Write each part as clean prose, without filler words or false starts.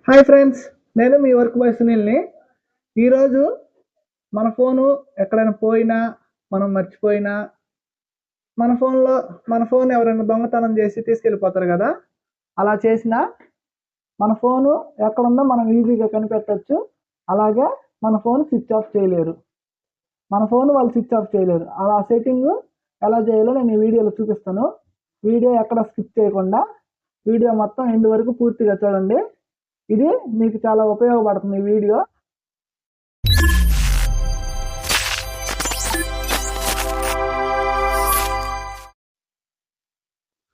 Hi friends, నేను మీ work bye సునీల్ని. ఈరోజు మన ఫోను ఎక్కడైనా పోయినా, మనం మర్చిపోయినా, మన ఫోన్ ఎవరైనా దొంగతనం చేసి తీసుకెళ్ళిపోతారు కదా! అలా చేసినా మన ఫోను ఎక్కడుందో మనం ఈజీగా కనిపెట్టొచ్చు. అలాగే మన ఫోన్ స్విచ్ ఆఫ్ చేయలేరు. మన ఫోన్ వాళ్ళు స్విచ్ ఆఫ్ చేయలేరు. అలా సెట్టింగు ఎలా చేయాలో నేను ఈ వీడియోలో చూపిస్తాను. వీడియో ఎక్కడ స్కిప్ చేయకుండా వీడియో మొత్తం ఎండ్ వరకు పూర్తిగా చూడండి. ఇది మీకు చాలా ఉపయోగపడుతుంది ఈ వీడియో.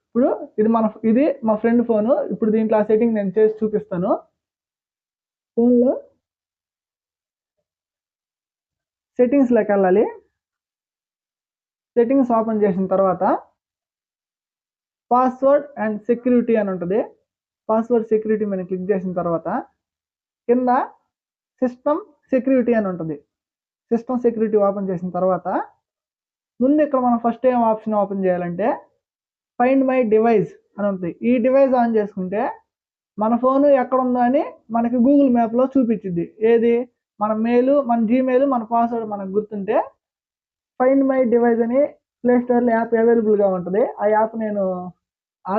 ఇప్పుడు ఇది మా ఫ్రెండ్ ఫోను. ఇప్పుడు దీంట్లో ఆ సెట్టింగ్ నేను చేసి చూపిస్తాను. ఫోన్లో సెట్టింగ్స్లోకి వెళ్ళాలి. సెట్టింగ్స్ ఓపెన్ చేసిన తర్వాత పాస్వర్డ్ అండ్ సెక్యూరిటీ అని ఉంటుంది. పాస్వర్డ్ సెక్యూరిటీ మీద క్లిక్ చేసిన తర్వాత కింద సిస్టమ్ సెక్యూరిటీ అని ఉంటుంది. సిస్టమ్ సెక్యూరిటీ ఓపెన్ చేసిన తర్వాత ముందు ఇక్కడ మనం ఫస్ట్ ఏం ఆప్షన్ ఓపెన్ చేయాలంటే ఫైండ్ మై డివైస్ అని ఉంటుంది. ఈ డివైస్ ఆన్ చేసుకుంటే మన ఫోను ఎక్కడ ఉందో అని మనకి గూగుల్ మ్యాప్లో చూపించింది. ఏది మన జీమెయిల్, మన పాస్వర్డ్ మనకు గుర్తుంటే ఫైండ్ మై డివైస్ అని ప్లే స్టోర్లో యాప్ అవైలబుల్గా ఉంటుంది. ఆ యాప్ నేను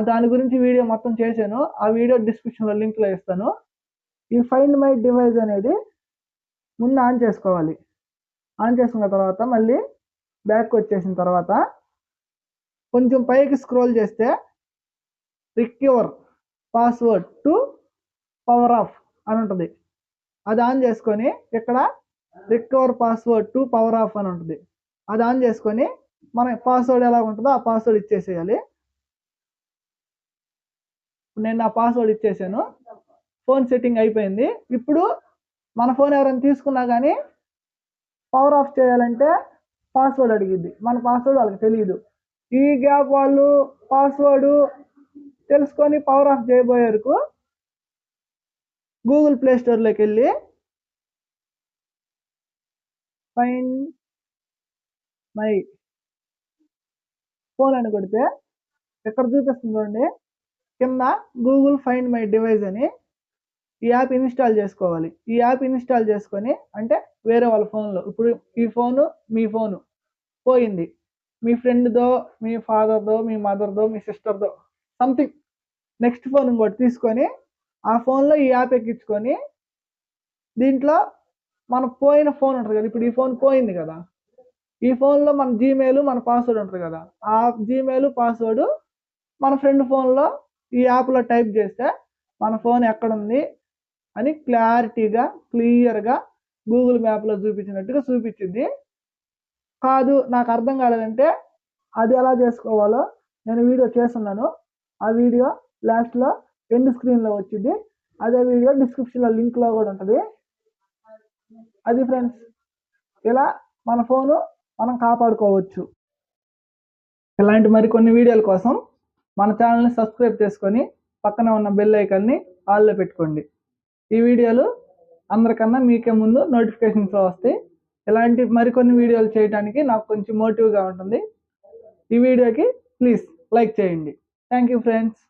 దాని గురించి వీడియో మొత్తం చేశాను. ఆ వీడియో డిస్క్రిప్షన్లో లింక్లో ఇస్తాను. ఈ ఫైండ్ మై డివైస్ అనేది ముందు ఆన్ చేసుకోవాలి. ఆన్ చేసుకున్న తర్వాత మళ్ళీ బ్యాక్ వచ్చేసిన తర్వాత కొంచెం పైకి స్క్రోల్ చేస్తే recover password to power of అని ఉంటుంది. అది ఆన్ చేసుకొని ఇక్కడ recover password to power of అని ఉంటుంది. అది ఆన్ చేసుకొని మన పాస్వర్డ్ ఎలా ఉంటుందో ఆ పాస్వర్డ్ ఇచ్చేసేయాలి. నేను నా పాస్వర్డ్ ఇచ్చేసాను. ఫోన్ సెట్టింగ్ అయిపోయింది. ఇప్పుడు మన ఫోన్ ఎవరైనా తీసుకున్నా కానీ పవర్ ఆఫ్ చేయాలంటే పాస్వర్డ్ అడిగిద్ది. మన పాస్వర్డ్ వాళ్ళకి తెలియదు. ఈ గ్యాప్ వాళ్ళు పాస్వర్డ్ తెలుసుకొని పవర్ ఆఫ్ చేయబోయేందుకు గూగుల్ ప్లే స్టోర్లోకి వెళ్ళి ఫైండ్ మై ఫోన్ అని కొడితే ఇక్కడ చూపిస్తుంది చూడండి, కింద గూగుల్ ఫైండ్ మై డివైస్ అని ఈ యాప్ ఇన్స్టాల్ చేసుకోవాలి. ఈ యాప్ ఇన్స్టాల్ చేసుకొని అంటే వేరే వాళ్ళ ఫోన్లో, ఇప్పుడు ఈ ఫోను మీ ఫోను పోయింది, మీ ఫ్రెండ్దో, మీ ఫాదర్దో, మీ మదర్దో, మీ సిస్టర్దో సంథింగ్ నెక్స్ట్ ఫోన్ ఇంకోటి తీసుకొని ఆ ఫోన్లో ఈ యాప్ ఎక్కించుకొని దీంట్లో మన పోయిన ఫోన్ ఉంటుంది కదా, ఇప్పుడు ఈ ఫోన్ పోయింది కదా, ఈ ఫోన్లో మన జీమెయిల్, మన పాస్వర్డ్ ఉంటుంది కదా, ఆ జీమెయిల్ పాస్వర్డ్ మన ఫ్రెండ్ ఫోన్లో ఈ యాప్లో టైప్ చేస్తే మన ఫోన్ ఎక్కడుంది అని క్లారిటీగా క్లియర్గా గూగుల్ మ్యాప్లో చూపించినట్టుగా చూపించింది. కాదు నాకు అర్థం కాలేదంటే అది ఎలా చేసుకోవాలో నేను వీడియో చేస్తున్నాను. ఆ వీడియో లాస్ట్లో ఎండ్ స్క్రీన్లో వచ్చింది. అదే వీడియో డిస్క్రిప్షన్లో లింక్లో కూడా ఉంటుంది. అది ఫ్రెండ్స్, ఇలా మన ఫోను మనం కాపాడుకోవచ్చు. ఇలాంటి మరికొన్ని వీడియోల కోసం మన ఛానల్ని సబ్స్క్రైబ్ చేసుకొని పక్కనే ఉన్న బెల్ ఐకాన్ని ఆల్లో పెట్టుకోండి. ఈ వీడియోలు అందరికన్నా మీకే ముందు నోటిఫికేషన్స్ వస్తాయి. ఇలాంటి మరికొన్ని వీడియోలు చేయడానికి నాకు కొంచెం మోటివ్గా ఉంటుంది. ఈ వీడియోకి ప్లీజ్ లైక్ చేయండి. Thank you friends.